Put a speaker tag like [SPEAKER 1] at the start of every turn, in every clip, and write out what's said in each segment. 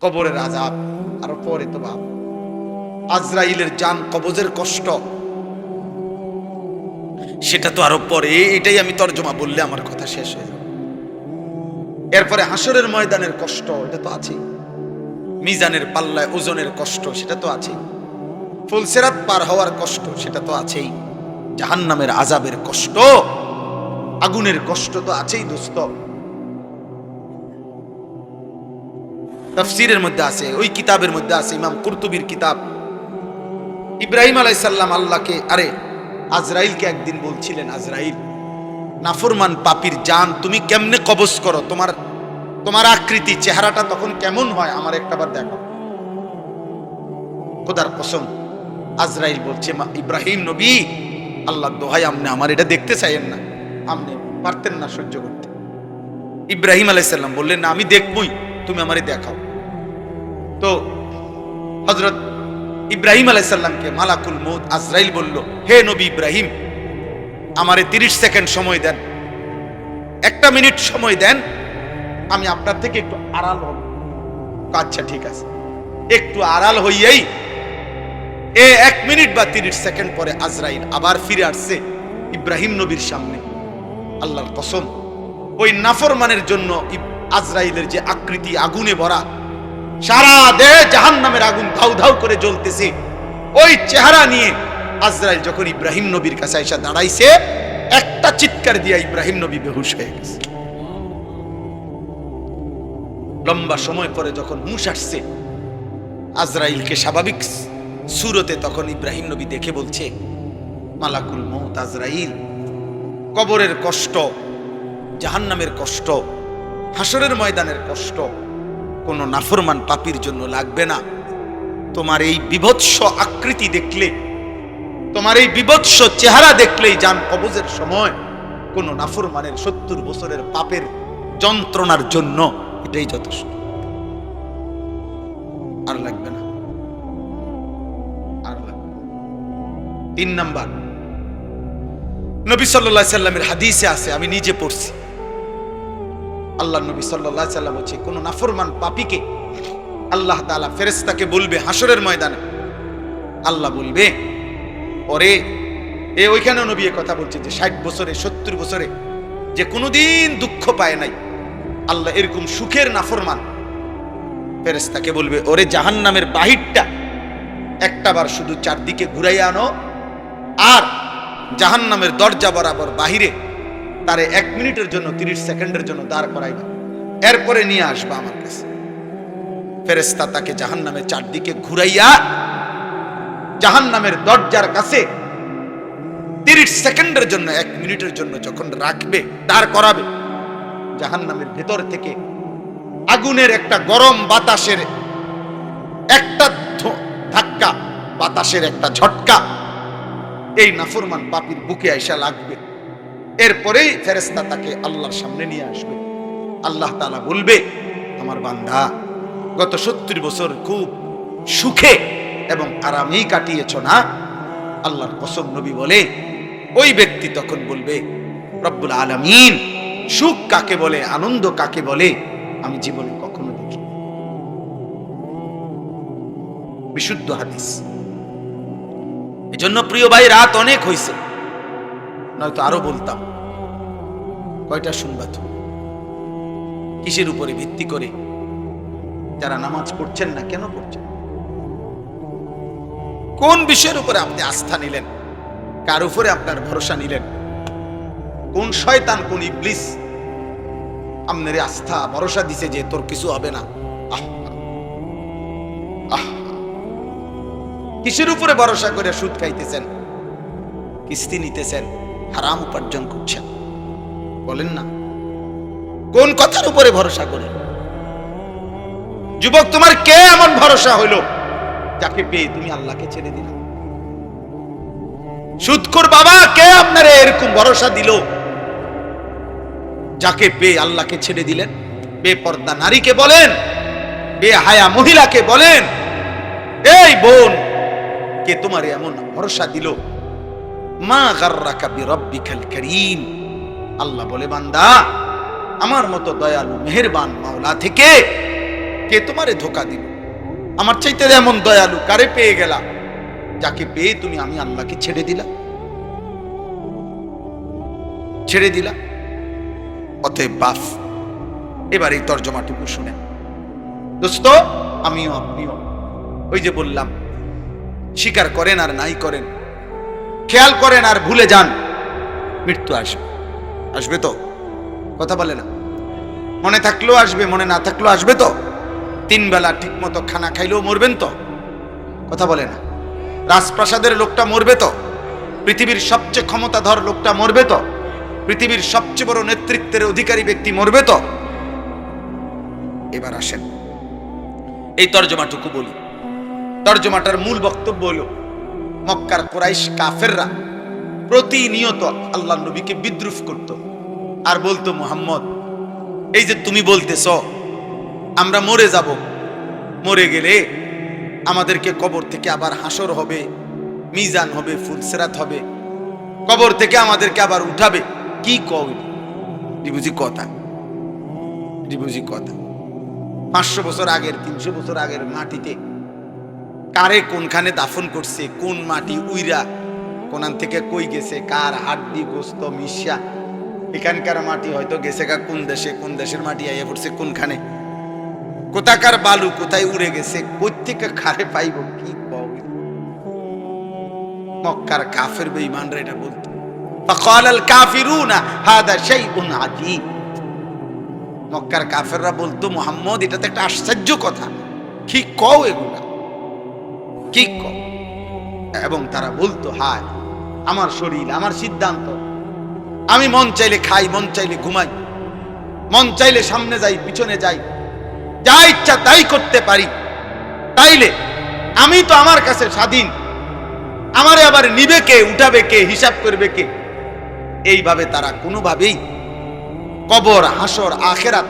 [SPEAKER 1] কবরের আযাব, আর পরে তো বাপ আজরাইলের জান কবজের কষ্ট, সেটা তো আরো পরে। এটাই আমি তর্জমা বললে আমার কথা শেষ হয়ে যাবে। এরপরে হাসরের ময়দানের কষ্ট, এটা তো আছেই। মিজানের পাল্লায় ওজনের কষ্ট, সেটা তো আছেই। ফুলসিরাত পার হওয়ার কষ্ট, সেটা তো আছেই। জাহান্নামের আযাবের কষ্ট, আগুনের কষ্ট তো আছেই দোস্ত। তাফসীরের মধ্যে আছে, ওই কিতাবের মধ্যে আছে, ইমাম কুরতুবীর কিতাব। ইব্রাহিম আলাইহিস সালাম আল্লাহকে, আজরাইলকে একদিন বলছিলেন, আজরাইল, নাফরমান পাপীর জান তুমি কেমনে কবজ করো? তোমার আকৃতি, চেহারাটা তখন কেমন হয় আমার একটাবার দেখো। খোদার কসম, আজরাইল বলছে, ইব্রাহিম নবী, আল্লাহ দোহাই, আপনি আমার এটা দেখতে চাইেন না, আপনি পারতেন না সহ্য করতে। ইব্রাহিম আলাইহিস সালাম বললেন, না আমি দেখবই, তুমি আমারে দেখাও। তো হযরত ইব্রাহিম আলাইহিস সালামকে মালাকুল মউত আজরাইল বলল, হে নবী ইব্রাহিম, আমারে 30 সেকেন্ড সময় দেন, 1 মিনিট সময় দেন, আমি আপনার থেকে একটু আড়াল হব। আচ্ছা ঠিক আছে। একটু আড়াল হইয়াই 1 মিনিট বা 30 সেকেন্ড পরে আজরাইল আবার ফিরে আসছে ইব্রাহিম নবীর সামনে। আল্লাহর কসম, ওই নাফরমানের জন্য আজরাইলের যে আকৃতি, আগুনে ভরা, সারা দেহ জাহান্নামের আগুন ধাউ ধাউ করে জ্বলতেছে, ওই চেহারা নিয়ে আজরাইল যখন ইব্রাহিম নবীর কাছে এসে দাঁড়াইছে, একটা চিৎকার দিয়ে ইব্রাহিম নবী বেহুশ হয়ে গেছে। লম্বা সময় পরে যখন হুঁশ আসছে আজরাইলকে স্বাভাবিক সুরতে, তখন ইব্রাহিম নবী দেখে বলছে, মালাকুল মউত আজরাইল, কবরের কষ্ট, জাহান্নামের কষ্ট, হাসরের ময়দানের কষ্ট কোন নাফরমান পাপীর জন্য লাগবে না। তোমার এই বিভৎস আকৃতি দেখলে, তোমার এই বিভৎস চেহারা দেখলেই জান কবজের সময় কোন নাফরমানের 70 বছরের পাপের যন্ত্রণার জন্য এটাই যথেষ্ট, আর লাগবে না, আর লাগবে না। 3 নাম্বার, নবী সাল্লাল্লাহু আলাইহি সাল্লামের হাদিসে আছে, আমি নিজে পড়ছি, আল্লাহ নবী সাল্লাল্লাহু আলাইহি সাল্লাম বলেছে, কোন নাফরমান পাপীকে আল্লাহ তাআলা ফেরেশতাকে বলবে হাসরের ময়দানে, আল্লাহ বলবে, ওরে, ওইখানে নবী কথা বলছে যে 60 বছরে 70 বছরে যে কোনোদিন দুঃখ পায় নাই, আল্লাহ এরকম সুখের নাফরমান ফেরেশতাকে বলবে, ওরে জাহান্নামের বাহিরটা একটাবার শুধু চারদিকে ঘুরাইয়া আনো, আর জাহান্নামের দরজা বরাবর বাহিরে তারে 1 মিনিটের জন্য 30 সেকেন্ডের জন্য দাঁড় করাইবা, এরপরে নিয়ে আসবা আমার কাছে। ফেরেশতা তাকে জাহান্নামের চারদিকে ঘুরাইয়া জাহান্নামের দরজার কাছে 30 সেকেন্ডের জন্য, 1 মিনিটের জন্য যখন রাখবে, দাঁড় করাবে, জাহান্নামের ভেতর থেকে আগুনের একটা গরম বাতাসের একটা ধাক্কা, বাতাসের একটা ঝটকা এই নাফরমান পাপীর বুকে আইসা লাগবে। এরপরেই ফেরেশতা তাকে আল্লাহর সামনে নিয়ে আসবে। আল্লাহ তাআলা বলবে, আমার বান্দা, গত 70 বছর খুব সুখে এবং আরামেই কাটিয়েছ না? আল্লাহর কসম, নবী বলে, ওই ব্যক্তি তখন বলবে, রব্বুল আলামিন, সুখ কাকে বলে, আনন্দ কাকে বলে আমি জীবনে কখনো দেখি। বিশুদ্ধ হাদিস। এজন্য প্রিয় ভাই, রাত অনেক হয়েছে, নয়তো আরো বলতাম। কয়টা শুনবা তো? কিসের উপরে ভিত্তি করে যারা নামাজ পড়ছেন না, কেন পড়ছেন? কোন বিষয়ের উপরে আপনি আস্থা নিলেন? কার উপরে আপনার ভরসা নিলেন? কোন শয়তান, কোন ইবলিস আপনার আস্থা ভরসা দিছে যে তোর কিছু হবে না? কিসের উপরে ভরসা করে সুদ খাইতেছেন, কিস্তি নিতেছেন, হারাম উপার্জন করছেন? বলেন না, কোন কথার উপরে ভরসা করে? যুবক, তোমার কে এমন ভরসা হইল যাকে পেয়ে তুমি আল্লাহকে ছেড়ে দিলে? সুদখোর বাবা, কে আপনারে এরকম ভরসা দিল যাকে পেয়ে আল্লাহকে ছেড়ে দিলেন? বেপর্দা নারীকে বলেন, বেহায়া মহিলাকে বলেন, এই বোন, কে তোমারে এমন ভরসা দিল? মা গাররাকা বিরাব্বিকাল কারীম। আল্লাহ বলে, বান্দা, আমার মতো দয়ালু মেহেরবান মাওলা থেকে কে তোমারে ধোকা দিল? আমার চাইতে এমন দয়ালু কারে পেয়ে গেলা, যাকে পেয়ে তুমি আমি আল্লাহকে ছেড়ে দিলা। অতএব বাফ, এবার এই তর্জমাটুকু শুনে দোস্ত, আমিও আপনিও ওই যে বললাম, স্বীকার করেন আর নাই করেন, খেয়াল করেন আর ভুলে যান, মৃত্যু আসবে তো? কথা বলে না? মনে থাকলেও আসবে, মনে না থাকলেও আসবে তো? 3 বেলা ঠিক মতো খানা খাইলেও মরবেন তো? কথা বলে না? রাজপ্রাসাদের লোকটা মরবে তো? পৃথিবীর সবচেয়ে ক্ষমতাধর লোকটা মরবে তো? পৃথিবীর সবচেয়ে বড় নেতৃত্বের অধিকারী ব্যক্তি মরবে তো? এবার আসেন এই তর্জমাটুকু বলি। তর্জমাটার মূল বক্তব্য হলো, মক্কার কুরাইশ কাফেররা প্রতিনিয়ত আল্লাহর নবীকে বিদ্রুপ করত আর বলতো, মুহাম্মদ, এই যে তুমি বলতেছ আমরা মরে যাব, মরে গেলে আমাদেরকে কবর থেকে আবার হাসর হবে, মিজান হবে, ফুলসেরাত হবে, কবর থেকে আমাদেরকে আবার উঠাবে, কি কও? বুঝি কথা 500 বছর আগের, 300 বছর আগের মাটিতে কারে কোনখানে দাফন করছে, কোন মাটি উইরা কোনান থেকে কই গেছে, কার হাড্ডি গোস্ত মিশা, এখানকার মাটি হয়তো গেছে গা কোন দেশে, কোন দেশের মাটি আইয়া পড়ছে কোনখানে, কোথাকার বালু কোথায় উড়ে গেছে, কই থেকে কারে পাইব, কি কও? মক্কার কাফের বেঈমানরা এটা বলতো। ফাকালাল কাফিরুনা হাদা শাইউন আজীব। মক্কার কাফেররা বলতো, মুহাম্মদ, এটা তো একটা আশ্চর্য কথা, কি কও এগুলা, কি কও? এবং তারা বলতো, হায় আমার শরীর, আমার সিদ্ধান্ত, আমি মন চাইলে খাই, মন চাইলে ঘুমাই, মন চাইলে সামনে যাই, পিছনে যাই, যা ইচ্ছা তাই করতে পারি, তাইলে আমি তো আমার কাছে স্বাধীন, আমারে আবার নিবে কে, উঠাবে কে, হিসাব করবে কে? এইভাবে তারা কোনোভাবেই কবর, হাসর, আখেরাত,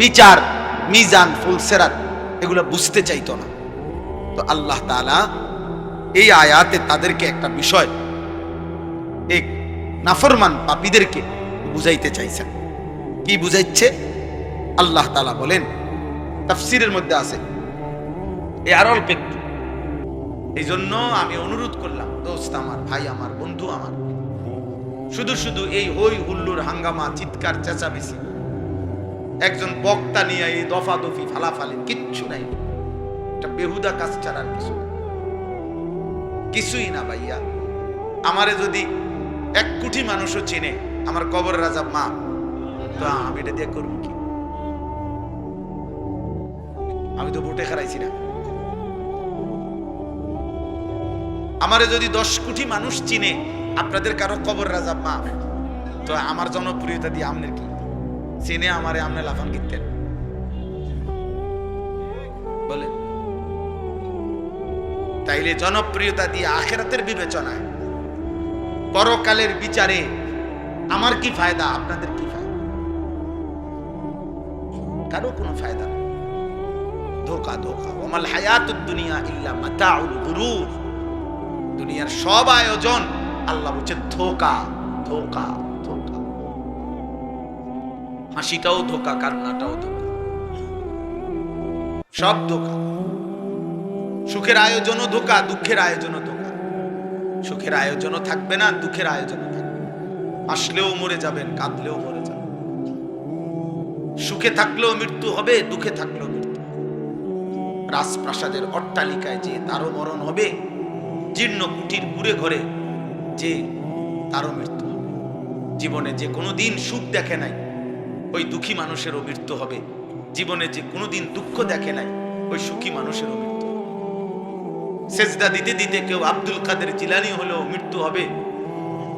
[SPEAKER 1] বিচার, মিজান, ফুলসেরাত এগুলো বুঝতে চাইতো না। তো আল্লাহ তাআলা এই আয়াতে তাদেরকে একটা বিষয়, এক নাফরমান পাপীদেরকে বুঝাইতে চাইছেন। কি বুঝাইছে? আল্লাহ তাআলা বলেন, তাফসীরের মধ্যে আছে, এই আর অল্প একটু, এই জন্য আমি অনুরোধ করলাম, দোস্ত আমার, ভাই আমার, বন্ধু আমার, শুধু এই হই হুল্লোড়, হাঙ্গামা, চিৎকার, চেঁচামেচি, একজন বক্তা নিয়ে এই দফাদফি, ফালাফালি কিচ্ছু নাই, এটা বেহুদা কাজ ছাড়া আর কিছুই না ভাইয়া। আমারে যদি 1 কোটি মানুষও চেনে, আমার কবরের আযাব মা, তো আমি এটা দিয়ে করব কি? আমি তো ভোটে হারাইছি না। আমারে যদি 10 কোটি মানুষ চিনে, আপনাদের কারো কবরের আযাব মা, তো আমার জনপ্রিয়তা দিয়ে আমনের কি? চিনে আমারে আমনে লাফান গিতেন বলেন? তাইলে জনপ্রিয়তা দিয়ে আখিরাতের বিবেচনায়, পরকালের বিচারে আমার কি ফায়দা, আপনাদের কি ফায়দা? কারো কোনো ফায়দা নেই। ধোকা। ওমাল হায়াতুদ দুনিয়া ইল্লা মাতাউল গুরুর। দুনিয়ার সব আয়োজন আল্লাহ বলছে ধোকা। হাসিটাও ধোকা, কান্নাটাও ধোকা, সব ধোকা। সুখের আয়োজনও ধোকা, দুঃখের আয়োজনও ধোকা। সুখের আয়োজনও থাকবে না, দুঃখের আয়োজনও থাকবে। হাসলেও মরে যাবেন, কাঁদলেও মরে যাবেন। সুখে থাকলেও মৃত্যু হবে, দুঃখে থাকলেও মৃত্যু। রাজপ্রাসাদের অট্টালিকায় যে তারও মরণ হবে, জীর্ণ কুটির কুড়ে ঘরে যে তারও মৃত্যু হবে। জীবনে যে কোনোদিন সুখ দেখে নাই, ওই দুঃখী মানুষেরও মৃত্যু হবে। জীবনে যে কোনোদিন দুঃখ দেখে নাই, ওই সুখী মানুষেরও মৃত্যু হবে। সেজদা দিতে দিতে কেউ আব্দুল কাদের জিলানী হলেও মৃত্যু হবে।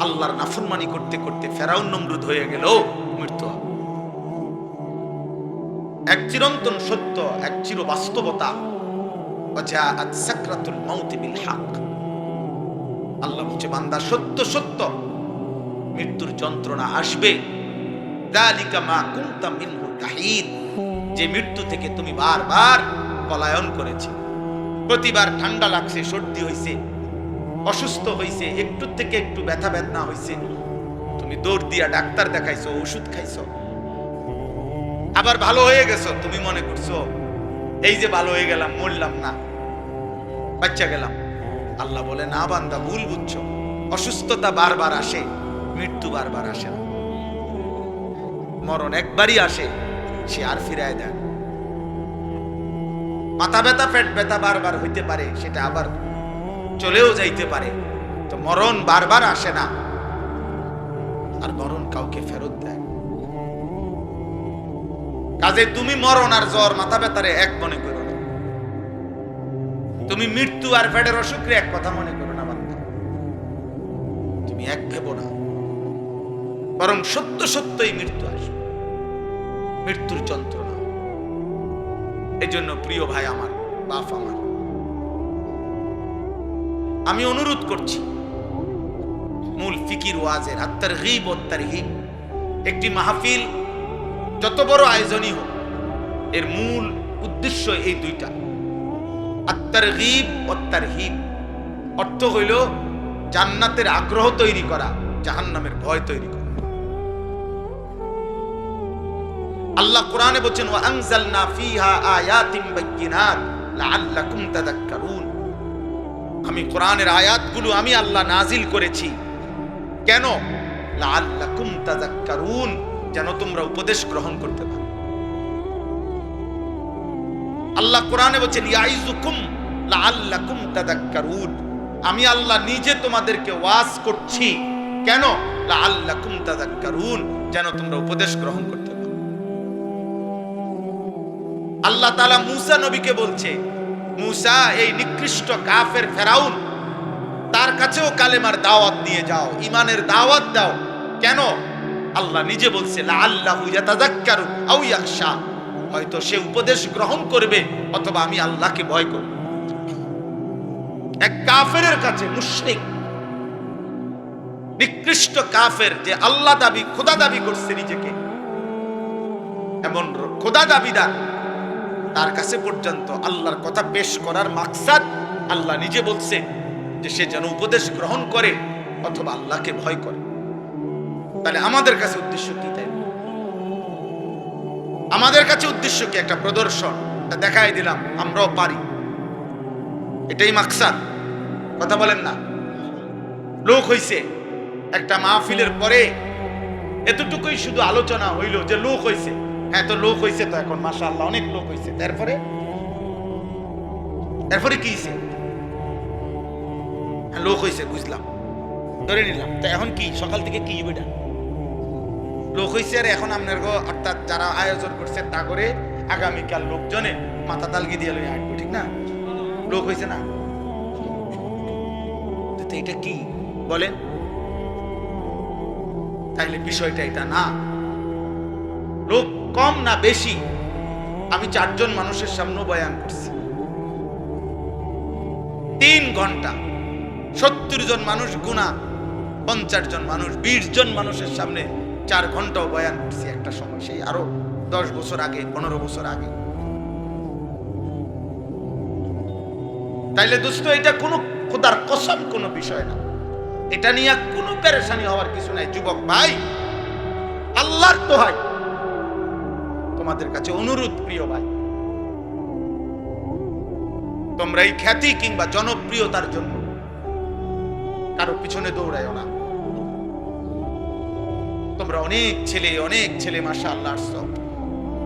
[SPEAKER 1] আল্লাহর নাফরমানি করতে করতে ফেরাউন নমরুদ হয়ে গেলেও মৃত্যু হবে। এক চিরন্তন সত্য, এক চির বাস্তবতা, ওয়াজাআত সাকরাতুল মাউত বিল হক। আল্লাহ বলছে, বান্দা সত্য মৃত্যুর যন্ত্রণা আসবে। যালিকা মা কুনতা মিনহু তাহিদ। যে মৃত্যু থেকে তুমি বারবার পলায়ন করেছে। প্রতিবার ঠান্ডা লাগছে, সর্দি হইছে, অসুস্থ হইছে, একটু থেকে একটু ব্যথা বেদনা হইছে, তুমি দৌড় দিয়া ডাক্তার দেখাইছো, ওষুধ খাইছো, আবার ভালো হয়ে গেছো। তুমি মনে করছো এই যে ভালো হয়ে গেলাম, মরলাম না, বাচ্চা গেলাম। আল্লাহ বলে না বান্দা, ভুল বুঝছো। অসুস্থতা বারবার আসে, মৃত্যু বারবার আসে না। মরণ একবারই আসে, সে আর ফিরায় দেয়। মাথা ব্যথা, পেট ব্যথা বারবার হইতে পারে, সেটা আবার চলেও যাইতে পারে। তো মরণ বারবার আসে না, আর মরণ কাউকে ফেরত দেয়। কাজে তুমি মরণ আর জ্বর, মাথা ব্যথারে এক মনে করো না। তুমি মৃত্যু আর পেটের অসুখে এক কথা মনে করো না বান্দা। তুমি এক ভেবো না, বরং সত্য সত্যই মৃত্যু আসবে, মৃত্যুর যন্ত্রণা। এই জন্য প্রিয় ভাই আমার, বাপ আমার, আমি অনুরোধ করছি, মূল ফিকির ওয়াজের আত-তারগীব ওয়াত তারহীব, একটি মাহফিল যত বড় আয়োজনই হোক, এর মূল উদ্দেশ্য এই দুইটা, আত-তারগীব ওয়াত তারহীব। অর্থ হইল জান্নাতের আগ্রহ তৈরি করা, জাহান্নামের ভয় তৈরি করা। আল্লাহ কোরআনে বলেন, ওয়া আনজালনা ফিহা আয়াতিন বাইয়িনাত লাআল্লাকুম তাযাক্কারুন। আমি কোরআনের আয়াতগুলো আমি আল্লাহ নাজিল করেছি, কেন? লাআল্লাকুম তাযাক্কারুন, যেন তোমরা উপদেশ গ্রহণ করতে পারো। আল্লাহ কোরআনে বলেন, ইয়াইযুকুম লাআল্লাকুম তাযাক্কারুন। আমি আল্লাহ নিজে তোমাদেরকে ওয়াজ করছি, কেন? লাআল্লাকুম তাযাক্কারুন, যেন তোমরা উপদেশ গ্রহণ করতে পারো। আল্লাহ তাআলা মূসা নবীকে বলছে, মূসা, এই নিকৃষ্ট কাফের ফেরাউন, তার কাছেও কালেমার দাওয়াত নিয়ে যাও, ঈমানের দাওয়াত দাও। কেন? আল্লাহ নিজে বলছে, লাআল্লাহু ইয়াতাযাক্কারু আও ইয়াখশা, হয়তো সে উপদেশ গ্রহণ করবে অথবা আমি আল্লাহকে ভয় করব। এক কাফেরের কাছে, মুশরিক, নিকৃষ্ট কাফের, যে আল্লাহ দাবি, খোদা দাবি করছে নিজেকে, এমন খোদা দাবিদার, তার কাছে পর্যন্ত আল্লাহর কথা পেশ করার মাকসাদ আল্লাহ নিজে বলছে যে সে যেন উপদেশ গ্রহণ করে অথবা আল্লাহকে ভয় করে। তাহলে আমাদের কাছে উদ্দেশ্য কি? তাই আমাদের কাছে উদ্দেশ্য কি? একটা প্রদর্শন, দেখাই দিলাম আমরাও পারি, এটাই মাকসাদ। কথা বলেন না? লোক হইছে, একটা মাহফিলের পরে এতটুকুই শুধু আলোচনা হইল যে লোক হইছে। হ্যাঁ, তো লোক হইছে, তো এখন মাশাআল্লাহ অনেক লোক হইছে, তারপরে কি হইছে? হ্যাঁ, লোক হইছে, বুঝলাম, ধরে নিলাম। তো এখন কি? সকাল থেকে কি বেটা লোক হইছে, আর এখন আপনার অর্থাৎ যারা আয়োজন করছে তা করে আগামীকাল লোকজনে মাথা তালগি দিয়ে লই আসবো, ঠিক না? লোক হইছে না? এটা কি বলেন? তাইলে বিষয়টা এটা না। লোক কম না বেশি? আমি 4 জন মানুষের সামনে বয়ান করছি, 3 ঘন্টা, 70 জন মানুষ গুণা, 50 জন মানুষ, 20 জন মানুষের সামনে 4 ঘন্টাও বয়ান করছি একটা সময়, সেই আরো 10 বছর আগে, 15 বছর আগে। তাইলে দোস্ত, এটা কোনো খোদার কসম কোনো বিষয় না, এটা নিয়ে কোনো পেরেশানি হওয়ার কিছু নাই। যুবক ভাই, আল্লাহর দোহাই তোমাদের কাছে অনুরোধ, প্রিয় ভাই, তোমরা এই খ্যাতি কিংবা জনপ্রিয়তার জন্য কারো পিছনে দৌড়াইও না। তোমরা অনেক ছেলে মাশাআল্লাহ আসছো,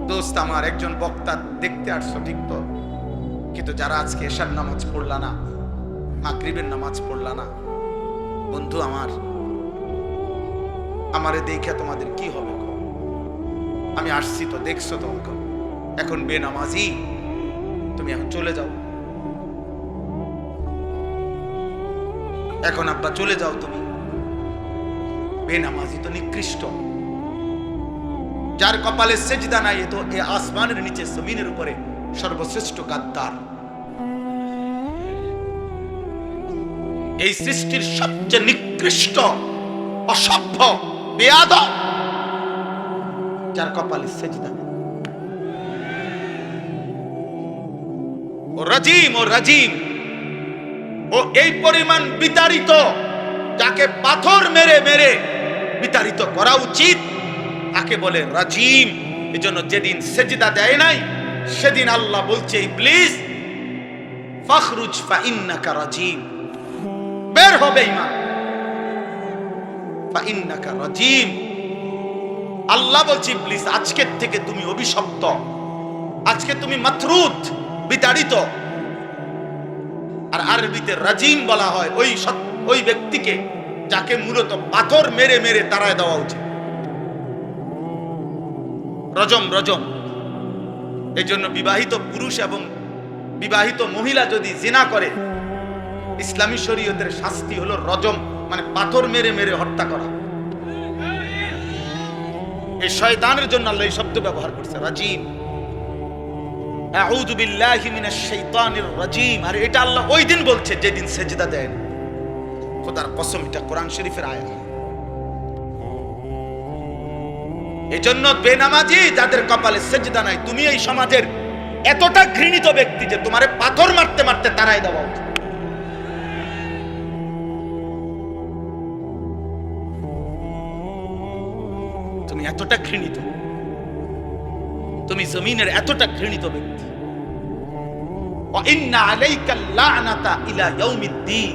[SPEAKER 1] দোস্ত আমার, একজন বক্তা দেখতে আসছো, ঠিক তো, কিন্তু যারা আজকে এশার নামাজ পড়লা না, মাগরিবের নামাজ পড়লা না, বন্ধু আমার, আমারে দেখে তোমাদের কি হবে? আমি আসছি তো, দেখছো তো, এখন বেনামাজি, তুমি এখন চলে যাও, এখন আব্বা চলে যাও, তুমি বেনামাজি তো নিকৃষ্ট, যার কপালে সেজদা নাই, তো এ আসমানের নিচে জমিনের উপরে সর্বশ্রেষ্ঠ গাদ্দার, এই সৃষ্টির সবচেয়ে নিকৃষ্ট, অসভ্য, বেয়াদব, যার কপালে সেজদা নেই। ও রাজিম, ও এই পরিমাণ বিতাড়িত, যাকে পাথর মেরে মেরে বিতাড়িত করা উচিত, তাকে বলে রাজিম। এজন্য যেদিন সেজদা দেয় নাই, সেদিন আল্লাহ বলছে ইবলিস ফাখরুজ ফাইন্নাকা রাজিম, বের হবে ঈমান, ফাইন্নাকা রাজিম। আল্লাহ বলছে ইবলিস আজকের থেকে তুমি অভিশপ্ত, আজকে তুমি মাতরুদ, বিতাড়িত। আর আরবিতে রাজিম বলা হয় ওই ব্যক্তিকে যাকে মূলত পাথর মেরে মেরে তাড়ায় দেওয়া উচিত। রজম রজম। এই জন্য বিবাহিত পুরুষ এবং বিবাহিত মহিলা যদি জিনা করে, ইসলামী শরীয়তের শাস্তি হলো রজম, মানে পাথর মেরে মেরে হত্যা করা। এই শয়তানের জন্য আল্লাহ এই শব্দ ব্যবহার করছে রাজিম। আউযু বিল্লাহি মিনাশ শাইতানির রাজিম। আর এটা আল্লাহ ওই দিন বলছে যেদিন সেজদা দেন। খোদার কসম, এটা কোরআন শরীফের আয়াত। এজন্য বেনামাজি যাদের কপালে সেজদা নাই, তুমি এই সমাজের এতটা ঘৃণিত ব্যক্তি যে তোমারে পাথর মারতে মারতে তাড়াই দেওয়া উচিত। তুমি এতটা ঘৃণিত, তুমি জমিনের এতটা ঘৃণিত ব্যক্তি। ওয়া ইন্না আলাইকা লা'নাতা ইলা ইয়াউমিদ্দিন।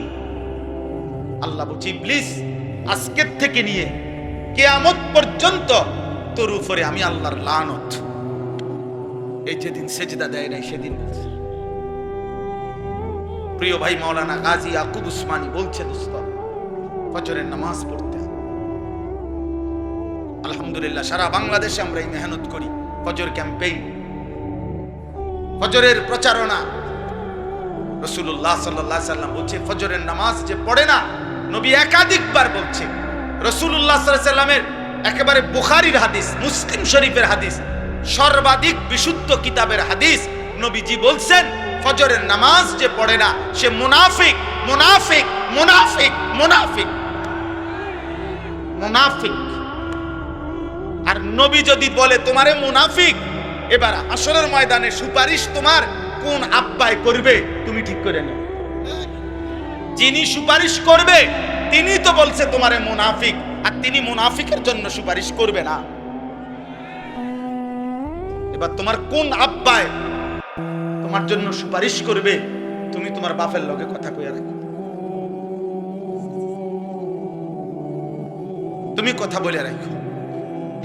[SPEAKER 1] আল্লাহ বলছে ইবলিস আজকের থেকে নিয়ে কিয়ামত পর্যন্ত তোর উপরে আমি আল্লাহর লানত। এই যেদিন সেজদা দেয় নাই সেদিন। প্রিয় ভাই মাওলানা গাজী ইয়াকুব উসমানী বলছে দোস্ত, ফজরের নামাজ পড়তে আলহামদুলিল্লাহ সারা বাংলাদেশে আমরা এই মেহনত করি। ফজর ক্যাম্পেইন, ফজরের প্রচারণা। রাসূলুল্লাহ সাল্লাল্লাহু আলাইহি সাল্লাম বলছে ফজরের নামাজ যে পড়ে না, নবী একাধিকবার বলছে। রাসূলুল্লাহ সাল্লাল্লাহু আলাইহি সাল্লামের একেবারে বুখারীর হাদিস, মুসলিম শরীফের হাদিস, সর্বাধিক বিশুদ্ধ কিতাবের হাদিস। নবীজি বলছেন ফজরের নামাজ যে পড়ে না সে মুনাফিক, মুনাফিক, মুনাফিক, মুনাফিক, মুনাফিক। আর নবী যদি বলে তোমারে মুনাফিক, এবার হাসরের ময়দানে সুপারিশ তোমার কোন আব্বায় করবে তুমি ঠিক করে নাও। যিনি সুপারিশ করবে তিনি তো বলছে তোমারে মুনাফিক, আর তিনি মুনাফিকের জন্য সুপারিশ করবে না। এবার তোমার কোন আব্বায় তোমার জন্য সুপারিশ করবে তুমি তোমার বাপের লগে কথা কইয়া রাখো। তুমি কথা বলে রাখো।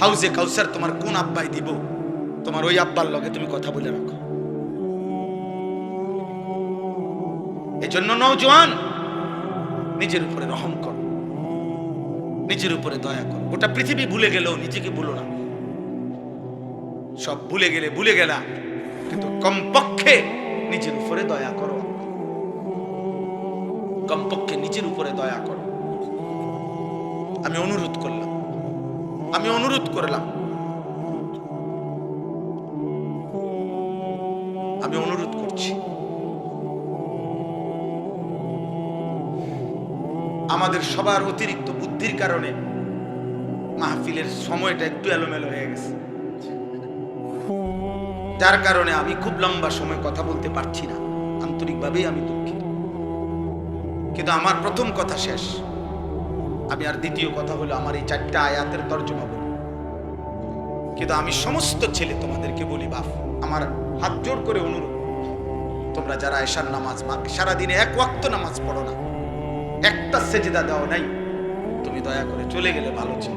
[SPEAKER 1] হাউজে কাউসার তোমার কোন আব্বাই দিব, তোমার ওই আব্বার লগে তুমি কথা বলে রাখো। এজন্য নওজোয়ান নিজের উপরে রহম করো, নিজের উপরে দয়া করো। গোটা পৃথিবী ভুলে গেলেও নিজেকে ভুলো না। সব ভুলে গেলে ভুলে গেলা, কিন্তু কমপক্ষে নিজের উপরে দয়া করো, কমপক্ষে নিজের উপরে দয়া করো। আমি অনুরোধ করলাম, আমি অনুরোধ করলাম, আমি অনুরোধ করছি। আমাদের সবার অতিরিক্ত বুদ্ধির কারণে মাহফিলের সময়টা একটু এলোমেলো হয়ে গেছে, যার কারণে আমি খুব লম্বা সময় কথা বলতে পারছি না। আন্তরিকভাবেই আমি দুঃখিত, কিন্তু আমার প্রথম কথা শেষ। আমি আর দ্বিতীয় কথা হলো আমার এই 4টা আয়াতের তর্জমা বলি। কিন্তু আমি সমস্ত ছেলে তোমাদেরকে বলি, বাপ আমার হাত জোড় করে অনুরোধ, তোমরা যারা এশার নামাজ সারাদিনে এক ওয়াক্ত নামাজ পড়ো না, একটা সেজদা দাও নাই, তুমি দয়া করে চলে গেলে ভালো ছিল।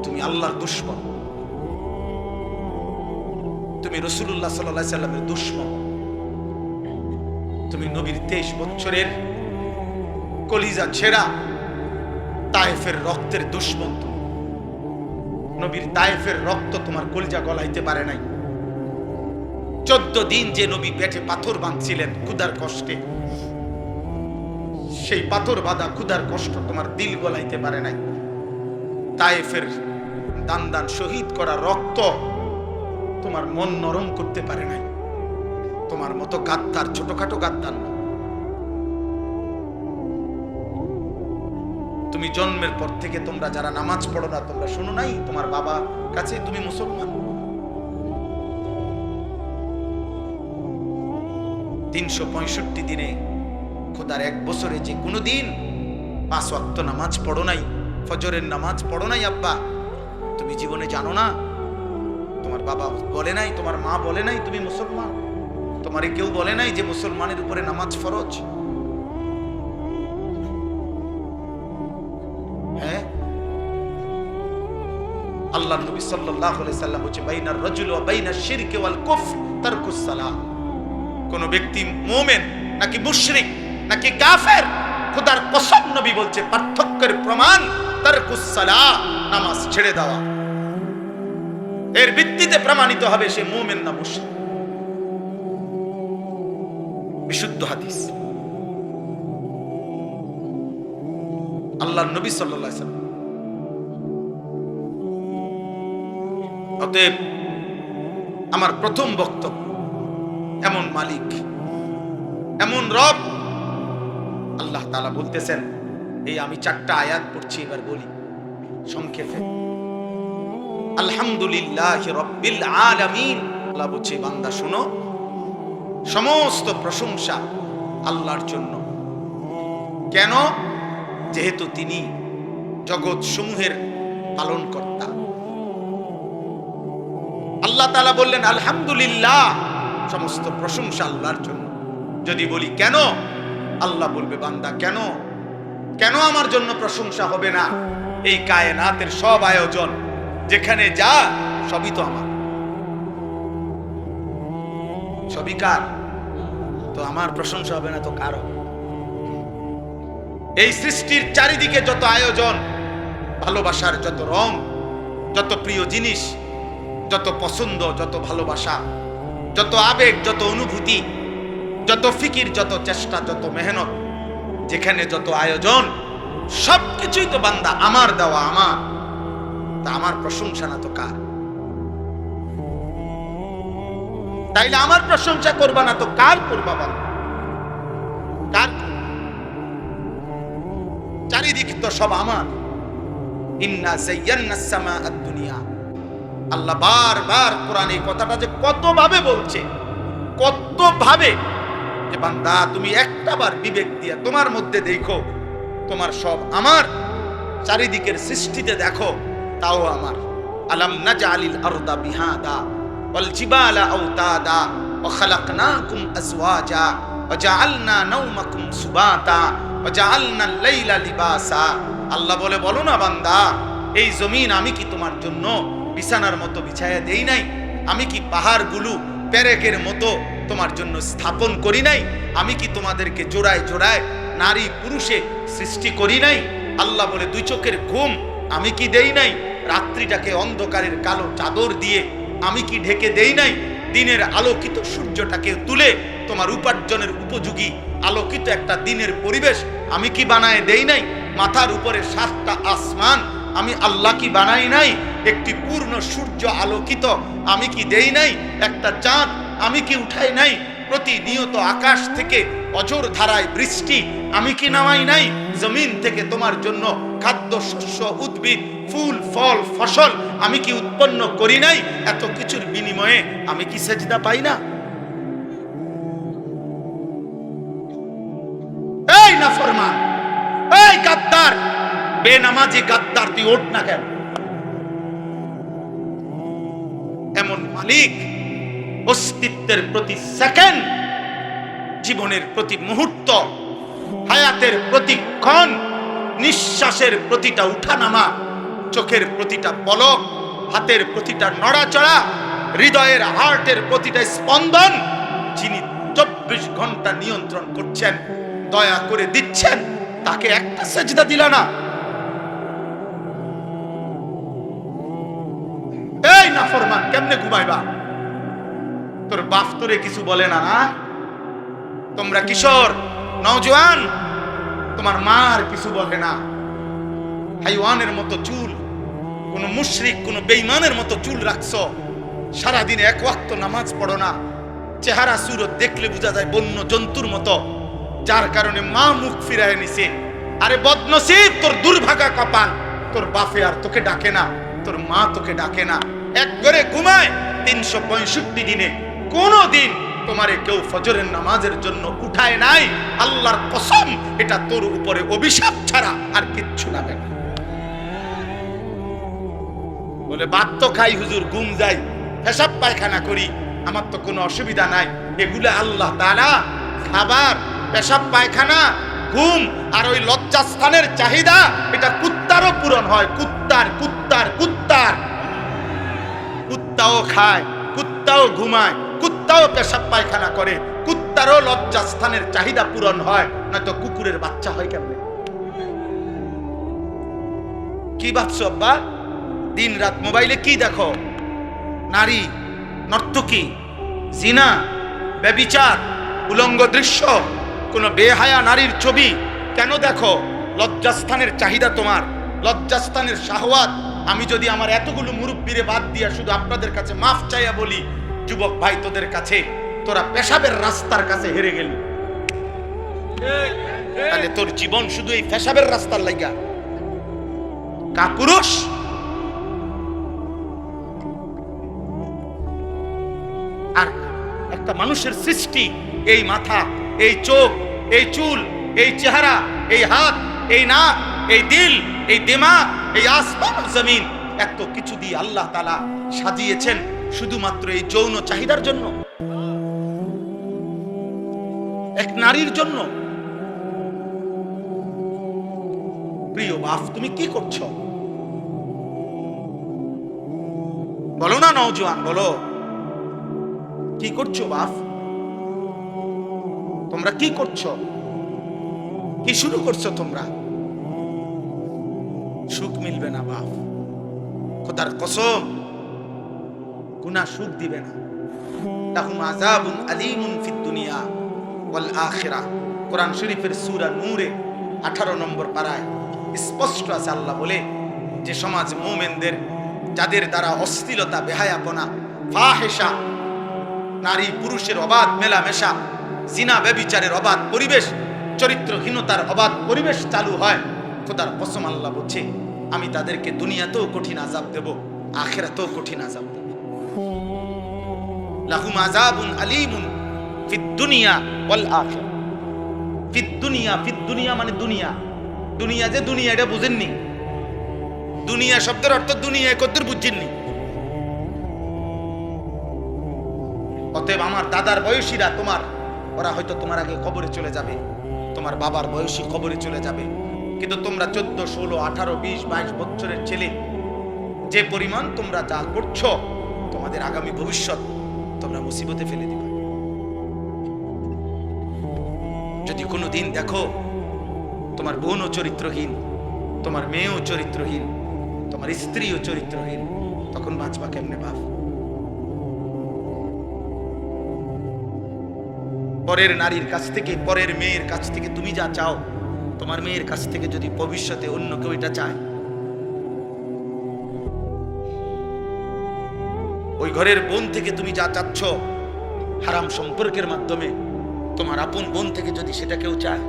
[SPEAKER 1] তুমি আল্লাহর দুশমন, তুমি রাসূলুল্লাহ সাল্লাল্লাহু আলাইহি সাল্লামের দুশমন, তুমি নবীর 23 বছরের কলিজা ছেঁড়া তায়েফের রক্তের দুশমন। নবীর তায়েফের রক্ত তোমার কলিজা গলাইতে পারে নাই। 14 দিন যে নবী পেটে পাথর বাঁধছিলেন ক্ষুধার কষ্টে, সেই পাথর বাঁধা ক্ষুধার কষ্ট তোমার দিল গলাইতে পারে নাই। তায়েফের দান দান শহীদ করা রক্ত তোমার মন নরম করতে পারে নাই। তোমার মতো গাদ্দার ছোটখাটো গাদ্দার না। তুমি জন্মের পর থেকে তোমরা যারা নামাজ পড়ো না, তোমরা শোনো নাই তোমার বাবা কাছে তুমি মুসলমান। 365 দিনে খোদার 1 বছরে যে কোনো দিন 5 ওয়াক্ত নামাজ পড়ো নাই, ফজরের নামাজ পড়ো নাই আব্বা, তুমি জীবনে জানো না? তোমার বাবা বলে নাই, তোমার মা বলে নাই তুমি মুসলমান? তোমারে কেউ বলে নাই যে মুসলমানের উপরে নামাজ ফরজ? হ্যাঁ, আল্লাহ নবী সাল্লাল্লাহু আলাইহি সাল্লাম বলেছে বাইনার রাজুল ওয়া বাইনাশ শিরকি ওয়াল কুফর তারকুস সালাহ। কোন ব্যক্তি মুমিন নাকি মুশরিক নাকি কাফের, খোদার কসম নবী বলছে পার্থক্যের প্রমাণ তারকুস সালাহ, নামাজ ছেড়ে দেওয়া। এর ভিত্তিতে প্রমাণিত হবে সে মুমিন না মুশরিক। বিশুদ্ধ হাদিস। আল্লাহর নবী সাল্লাল্লাহু আলাইহি সাল্লাম। অতএব আমার প্রথম বক্তব্য, এমন মালিক, এমন রব আল্লাহ তাআলা বলতেছেন। এই আমি 4টা আয়াত পড়ছি, এবার বলি সংক্ষেপে। আলহামদুলিল্লাহি রাব্বিল আলামিন। আল্লাহ বলছে বান্দা শোনো, সমস্ত প্রশংসা আল্লাহর জন্য। কেন? যেহেতু তিনি জগৎ সমূহের পালনকর্তা। আল্লাহ তাআলা বললেন আলহামদুলিল্লাহ, সমস্ত প্রশংসা আল্লাহর জন্য। যদি বলি কেন, আল্লাহ বলবে বান্দা কেন, কেন আমার জন্য প্রশংসা হবে না? এই কায়নাতের সব আয়োজন যেখানে যা, সবই তো আমার, সবই কার? তো আমার প্রশংসা হবে না তো কার হবে? এই সৃষ্টির চারিদিকে যত আয়োজন, ভালোবাসার যত রং, যত প্রিয় জিনিস, যত পছন্দ, যত ভালোবাসা, যত আবেগ, যত অনুভূতি, যত ফিকির, যত চেষ্টা, যত মেহনত, যেখানে যত আয়োজন, সবকিছুই তো বান্দা আমার দেওয়া, আমার। তা আমার প্রশংসা না তো কার? তাইলে আমার প্রশংসা করবা না তো কার করবা বান্দা? কার? চারিদিক তো সব আমার। ইন্না যায়্যানাস সামাআদ দুনিয়া। আল্লাহ বারবার কোরআনে কথাটা যে কত ভাবে বলছে, কত ভাবে, যে বান্দা তুমি একটাবার বিবেক দিয়ে তোমার মধ্যে দেখো, তোমার সব আমার। চারিদিকের সৃষ্টিতে দেখো, তাও আমার। আলাম নাজআলিল আরদা বিহাদা ওয়াল জিবালা আওতাদা ওয়া খালাকনাকুম আজওয়াজা ওয়া জাআলনা নাওমাকুম সুবাতা ওয়া জাআলনা আল-লাইলা লিবাসা। আল্লাহ বলে বলো না বান্দা, এই জমিন আমি কি তোমার জন্য বিছানার মতো বিছায়া দেই নাই? আমি কি পাহাড়গুলো পেরেকের মতো তোমার জন্য স্থাপন করি নাই? আমি কি তোমাদেরকে জোড়ায় জোড়ায় নারী পুরুষে সৃষ্টি করি নাই? আল্লাহ বলে 2 চোখের ঘুম আমি কি দেই নাই? রাত্রিটাকে অন্ধকারের কালো চাদর দিয়ে আমি কি ঢেকে দেই নাই? দিনের আলোকিত সূর্যটাকে তুলে তোমার উপার্জনের উপযোগী আলোকিত একটা দিনের পরিবেশ আমি কি বানায় দেই নাই? মাথার উপরে 7টা আসমান আমি আল্লাহ কি বানাই নাই? একটি পূর্ণ সূর্য আলোকিত আমি কি দেই নাই? একটা চাঁদ আমি কি উঠাই নাই? প্রতিনিয়ত আকাশ থেকে অঝোর ধারায় বৃষ্টি আমি কি নামাই নাই? জমিন থেকে তোমার জন্য খাদ্য শস্য উদ্ভিদ ফুল ফল ফসল আমি কি উৎপন্ন করি নাই? এত কিছুর বিনিময়ে আমি কি সেজদা পাই না? এই নাফরমান, এই গাদ্দার, বেনামাজি গাদ্দার, তুই ওঠ না কেন? এমন মালিক অস্তিত্বের প্রতি সেকেন্ড, জীবনের প্রতি মুহূর্ত, হায়াতের প্রতিক্ষণ, নিঃশ্বাসের প্রতিটা উঠানামা, চোখের প্রতিটা পলক, হাতের প্রতিটা নড়াচড়া, হৃদয়ের হার্টের প্রতিটা স্পন্দন, যিনি 24 ঘন্টা নিয়ন্ত্রণ করছেন, দয়া করে দিচ্ছেন, তাকে একটা সেজদা দিলা না? এই নাফরমান, কেমনে ঘুমাইবা? তোর বাপ তোরে কিছু বলে না? না, তোমরা কিশোর নওজোয়ান, তোমার মার কিছু বলে না? হাইওয়ানের মতো চুল, কোন মুশরিক কোন বেঈমানের মতো চুল রাখছো, সারাদিন 1 ওয়াক্ত নামাজ পড়ো না, চেহারা সুরত দেখলে বোঝা যায় বন্য জন্তুর মতো, যার কারণে মা মুখ ফিরায় নিছে। আরে বদনসিব, তোর দুর্ভাগা কপাল, তোর বাপে আর তোকে ডাকে না, তোর মা তোকে ডাকে না। এক ঘরে ঘুমায় 365 দিনে কোনো দিন তোমারে কেউ ফজরের নামাজের জন্য উঠায় নাই। আল্লাহর কসম, এটা তোর উপরে অভিশাপ ছাড়া আর কিচ্ছু লাগে না। বলে ভাত তো খাই হুজুর, ঘুম যাই, পেশাব পায়খানা করি, আমার তো কোনো অসুবিধা নাই। এগুলো আল্লাহ তাআলা খাবার, পেশাব পায়খানা, ঘুম আর ওই লজ্জাস্থানের চাহিদা, এটা কুত্তারও পূরণ হয়। কুত্তার কুত্তার কুত্তার কুত্তাও খায়, কুত্তাও ঘুমায়, কুত্তাও পেশাব পায়খানা করে, কুত্তারও লজ্জাস্থানের চাহিদা পূরণ হয়, নয়তো কুকুরের বাচ্চা হয় কেমনে? কি ভাবছো আব্বা? দিন রাত মোবাইলে কি দেখো? নারী, নর্তকী, জিনা, ব্যভিচার, উলঙ্গ দৃশ্য, কোন বেহায়া নারীর ছবি কেন দেখো? লজ্জাস্থানের চাহিদা তোমার, লজ্জাস্থানের শাহওয়াত। আমি যদি আমার এতগুলো মুরব্বিরে বাদ দিয়া শুধু আপনাদের কাছে মাফ চাইয়া বলি, যুবক ভাই তোদের কাছে, তোরা পেশাবের রাস্তার কাছে হেরে গেলি, তাহলে তোর জীবন শুধু এই পেশাবের রাস্তার লাগা। কাপুরুষ, আর একটা মানুষের সৃষ্টি, এই মাথা, এই চোখ, এই চুল, এই চেহারা, এই হাত, এই নাক, এই দিল, এই দিমাগ, এই আসমান জমিন, এত কিছু দিয়ে আল্লাহ তাআলা সাজিয়েছেন শুধুমাত্র এই যৌন চাহিদার জন্য, এক নারীর জন্য। প্রিয় বাপ, তুমি কি করছো? বলো না নওজোয়ান, বলো কি করছো বাপ? তোমরা কি করছো? কি শুরু করছো তোমরা? সুখ মিলবে না বাপ, খোদার কসম, গুনাহ সুখ দিবে না। লাহুম আযাবুন আলীমুন ফিদ দুনিয়া ওয়াল আখিরাহ। কোরআন শরীফের সূরা নূরে 18 নম্বর পারায় স্পষ্ট আছে, আল্লাহ বলে যে সমাজ মুমিনদের, যাদের দ্বারা অশ্লীলতা, বেহায়াপনা, ফাহিশা, নারী পুরুষের অবাধ মেলামেশা, জিনা ব্যভিচারের অবাধ পরিবেশ, চরিত্রহীনতার অবাধ পরিবেশ চালু হয়, খোদার কসম আল্লাহ বলছে আমি তাদেরকে দুনিয়াতেও কঠিন আযাব দেব, আখিরাতেও কঠিন আযাব দেব। লাহুম আযাবুন আলীমুন ফিদ দুনিয়া ওয়াল আখিরাহ। ফিদ দুনিয়া, ফিদ দুনিয়া মানে দুনিয়া, দুনিয়া যে দুনিয়া এটা বুঝেননি। দুনিয়া শব্দের অর্থ দুনিয়া কদ্দুর বুঝছেননি। অতএব আমার দাদার বয়সীরা, তোমার, ওরা হয়তো তোমার আগে কবরে চলে যাবে, তোমার বাবার বয়সী কবরে চলে যাবে, কিন্তু তোমরা 14, 16, 18, 20, 22 বছরের ছেলে, যে পরিমাণ তোমরা যা করছো, তোমাদের আগামী ভবিষ্যৎ তোমরা মুসিবতে ফেলে দিবে। যদি কোনো দিন দেখো তোমার বোনও চরিত্রহীন, তোমার মেয়েও চরিত্রহীন, তোমার স্ত্রীও চরিত্রহীন, তখন বাঁচবা কেমনে বাপ? পরের নারীর কাছ থেকে, পরের মেয়ের কাছ থেকে তুমি যা চাও, তোমার মেয়ের কাছ থেকে যদি ভবিষ্যতে অন্য কেউ এটা চায়, ওই ঘরের বোন থেকে তুমি যা চাচ্ছ হারাম সম্পর্কের মাধ্যমে, তোমার আপন বোন থেকে যদি সেটা কেউ চায়,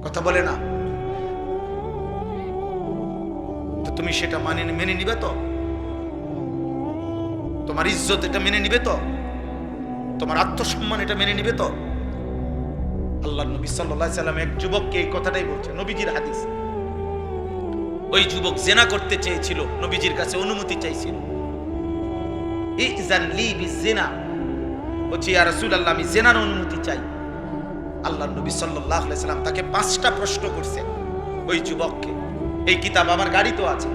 [SPEAKER 1] কথা বলে না তো তুমি সেটা মেনে নিবে তো? তোমার ইজ্জত এটা মেনে নিবে তো? তোমার আত্মসম্মান এটা মেনে নিবে তো? আল্লাহর নবী সাল্লাল্লাহু আলাইহি সাল্লাম এক যুবককে এই কথাটাই বলছেন, নবীজির হাদিস। ওই যুবক জিনা করতে চেয়েছিল, নবীজির কাছে অনুমতি চাইছিল। ইযান লি বিজিনা, বলছি ইয়া রাসূলুল্লাহ আমি জিনার অনুমতি চাই। আল্লাহর নবী সাল্লাল্লাহু আলাইহি সাল্লাম তাকে 5টা প্রশ্ন করছে ওই যুবককে। এই কিতাব আমার গাড়িতেও আছে,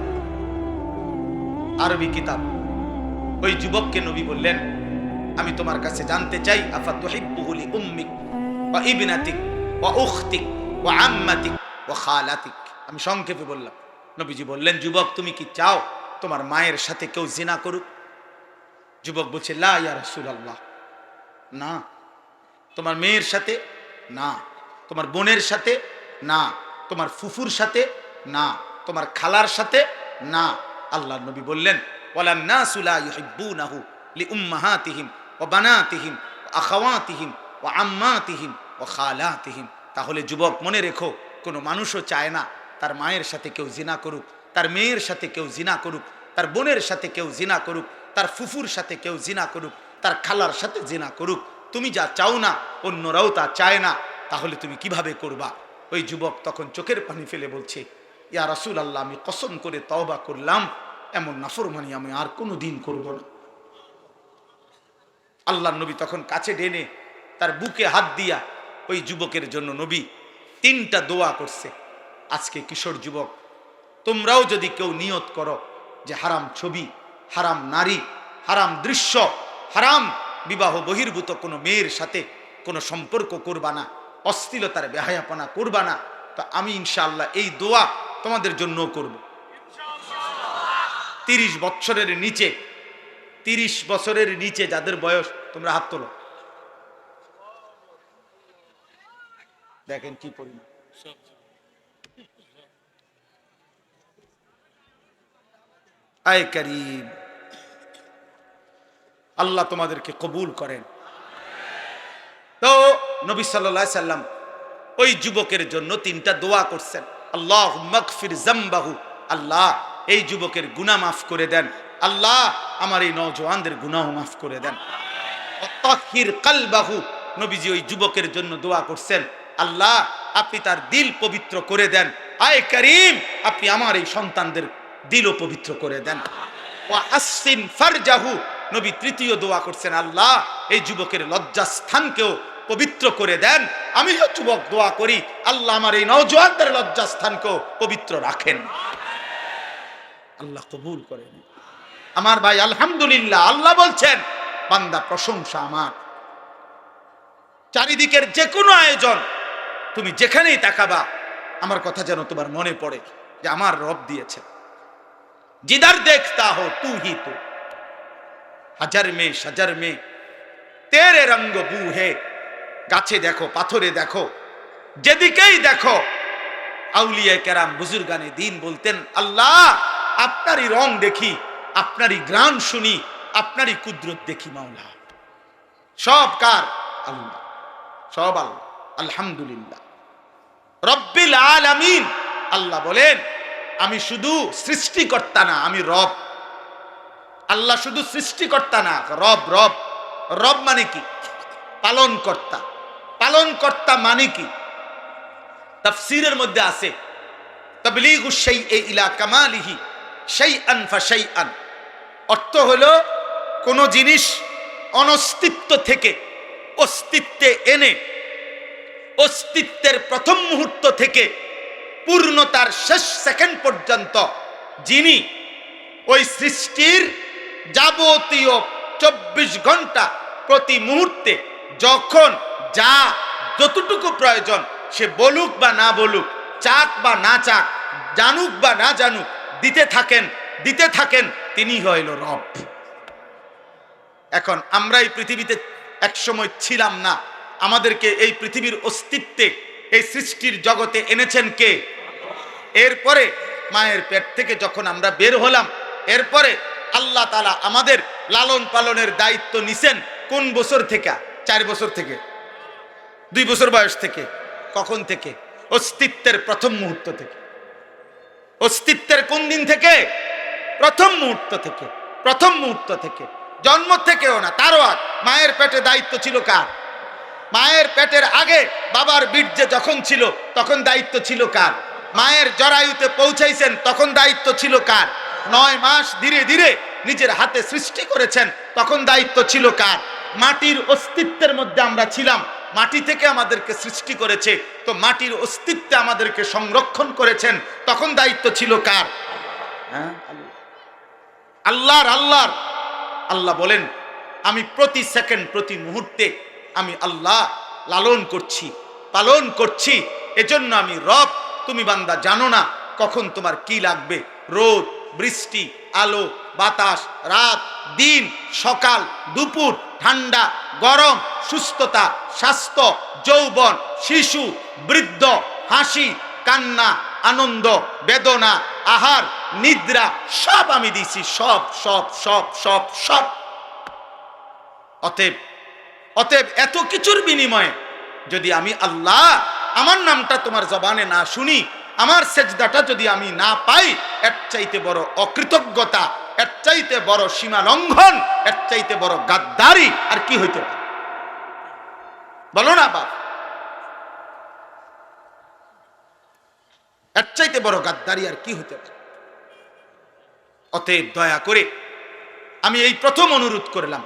[SPEAKER 1] আরবি কিতাব। ওই যুবককে নবী বললেন, আমি তোমার কাছে জানতে চাই, আফা তুহিব্বুহু লি উম্মিক ওয়া ইবনাতিক ওয়া উখতিক ওয়া আম্মাতিক ওয়া খালাতিক। আমি সংক্ষেপে বললাম। নবীজি বললেন, যুবক তুমি কি চাও তোমার মায়ের সাথে কেউ জিনা করুক? যুবক বলছে, লা ইয়া রাসূলুল্লাহ, না। তোমার মেয়ের সাথে না, তোমার বোনের সাথে না, তোমার ফুফুর সাথে না, তোমার খালার সাথে না। আল্লাহর নবী বললেন, ওয়ালান নাসু লা ইউহিব্বুনাহু লিউম্মাহাতিহিম ওয়া বানাতিহিম ওয়া আখাওয়াতিহিম ওয়া আম্মাতিহিম ওয়া খালাতিহিম। তাহলে যুবক মনে রেখো, কোনো মানুষও চায় না তার মায়ের সাথে কেউ জিনা করুক, তার মেয়ের সাথে কেউ জিনা করুক, তার বোনের সাথে কেউ জিনা করুক, তার ফুফুর সাথে কেউ জিনা করুক, তার খালার সাথে জিনা করুক। তুমি যা চাও না অন্যরাও তা চায় না, তাহলে তুমি কিভাবে করবা? ওই যুবক তখন চোখের পানি ফেলে বলছে, ইয়া রাসূলুল্লাহ, আমি কসম করে তওবা করলাম এমন নাফরমানি আমি আর কোনো দিন করব না। আল্লাহর নবী তখন কাছে টেনে তার বুকে হাত দিয়া ওই যুবকের জন্য নবী 3টা দোয়া করছে। আজকে কিশোর যুবক, তোমরাও যদি কেউ নিয়ত করো যে হারাম ছবি, হারাম নারী, হারাম দৃশ্য, হারাম বিবাহ বহির্ভূত কোনো মেয়ের সাথে কোনো সম্পর্ক করবা না, অশ্লীলতার বেহায়াপনা করবা না, তো আমি ইনশাআল্লাহ এই দোয়া তোমাদের জন্য করব। 30 বছরের নিচে, 30 বছরের নিচে যাদের বয়স, তোমরা হাত তোলো। দেখেন কি পরিমাণ। আয় করিম, আল্লাহ তোমাদেরকে কবুল করেন। তো নবী সাল্লাল্লাহু আলাইহি সাল্লাম ওই যুবকের জন্য 3টা দোয়া করছেন। আল্লাহুম্মা গফির যামবাহু, আল্লাহ এই যুবকের গুনাহ মাফ করে দেন, আল্লাহ আমার এই নওজওয়ানদের গুনাহ মাফ করে দেন। তাহির কলবাহু, নবীজি ওই যুবকের জন্য দোয়া করছেন, আল্লাহ আপনি তার দিল পবিত্র করে দেন। আয় করিম, আপনি আমার এই সন্তানদের দিলও পবিত্র করে দেন। ওয়া হাসসিন ফারজাহু, নবী 3য় দোয়া করছেন, আল্লাহ এই যুবকের লজ্জাস্থানকেও পবিত্র করে দেন। আমিও যুবক দোয়া করি, আল্লাহ আমার এই নওজওয়ানদের লজ্জাস্থানকেও পবিত্র রাখেন। আল্লাহ কবুল করেন। আমার ভাই আলহামদুলিল্লাহ, আল্লাহ বলছেন বান্দা প্রশংসা আমার। চারিদিকের যে কোনো আয়োজন, তুমি যেখানেই তাকাবা আমার কথা যেন তোমার মনে পড়ে যে আমার রব দিয়েছে। जिधर देखता हो तू ही तो, হাজার মে সাজার মে তেরে রঙ্গ বু হে। গাছে দেখো, পাথরে দেখো, যেদিকেই দেখো, আউলিয়া কেরাম বুজুর্গানে দিন বলতেন, আল্লাহ আপনারই রং দেখি, আপনারই গ্রাণ শুনি, আপনারই কুদরত দেখি। মাওলা সব কার? আল্লাহ, সব আল্লাহ। আলহামদুলিল্লাহ রব্বিল আলামিন। আল্লাহ বলেন আমি শুধু সৃষ্টিকর্তা না, আমি রব। আল্লাহ শুধু সৃষ্টিকর্তা না, রব। রব, রব মানে কি? পালন কর্তা। পালন কর্তা মানে কি? তাফসীরের মধ্যে আছে তাবলীগু শাইই ইলা কামালিহি শাইআন ফাশাইআন। অর্থ হলো কোন জিনিস অনস্তিত্ব থেকে অস্তিত্বে এনে, অস্তিত্বের প্রথম মুহূর্ত থেকে পূর্ণতার শেষ সেকেন্ড পর্যন্ত যিনি ওই সৃষ্টির যাবতীয় 24 ঘন্টা প্রতি মুহূর্তে যখন যা যতটুকু প্রয়োজন, সে বলুক বা না বলুক, চাক বা না চাক, জানুক বা না জানুক, দিতে থাকেন, তিনি হইল রব। এখন আমরা এই পৃথিবীতে একসময় ছিলাম না, আমাদেরকে এই পৃথিবীর অস্তিত্বে, এই সৃষ্টির জগতে এনেছেন কে? এরপরে মায়ের পেট থেকে যখন আমরা বের হলাম, এরপরে আল্লাহ তাআলা আমাদের লালন পালনের দায়িত্ব নিছেন কোন বছর থেকে? 4 বছর থেকে, 2 বছর বয়স থেকে। কখন থেকে? অস্তিত্বের প্রথম মুহূর্ত থেকে। অস্তিত্বের কোন দিন থেকে? প্রথম মুহূর্ত থেকে। প্রথম মুহূর্ত থেকে, জন্ম থেকেও না, তারও আগে। মায়ের পেটে দায়িত্ব ছিল কার? মায়ের পেটের আগে বাবার বীর্যে যখন ছিল তখন দায়িত্ব ছিল কার? মায়ের জরায়ুতে পৌঁছাইছেন তখন দায়িত্ব ছিল কার? 9 মাস ধীরে ধীরে নিজের হাতে সৃষ্টি করেছেন তখন দায়িত্ব ছিল কার? মাটির অস্তিত্বের মধ্যে আমরা ছিলাম, মাটি থেকে আমাদেরকে সৃষ্টি করেছে, তো মাটির অস্তিত্বে আমাদেরকে সংরক্ষণ করেছেন, তখন দায়িত্ব ছিল কার? আল্লাহর। আল্লাহর। আল্লাহ বলেন আমি প্রতি সেকেন্ড, প্রতি মুহূর্তে আমি আল্লাহ লালন করছি, পালন করছি, এজন্য আমি রব। তুমি বান্দা জানো না কখন তোমার কি লাগবে। রোদ, বৃষ্টি, আলো, বাতাস, রাত, দিন, সকাল, দুপুর, ঠান্ডা, গরম, সুস্থতা, স্বাস্থ্য, যৌবন, শিশু, বৃদ্ধ, হাসি, কান্না, আনন্দ, বেদনা, আহার, নিদ্রা, সব আমি দিছি। সব সব সব সব সব। অতএব এত কিছুর বিনিময়ে যদি আমি আল্লাহ আমার নামটা তোমার জবানে না শুনি, আমার সেজদাটা যদি আমি না পাই, এর চাইতে বড় অকৃতজ্ঞতা, এর চাইতে বড় সীমা লঙ্ঘন, এর চাইতে বড় গাদ্দারি আর কি হইতে পারে? বলো না বাপ। এর চাইতে বড় গাদ্দারি আর কি হতে পারে? অতএব দয়া করে আমি এই প্রথম অনুরোধ করলাম,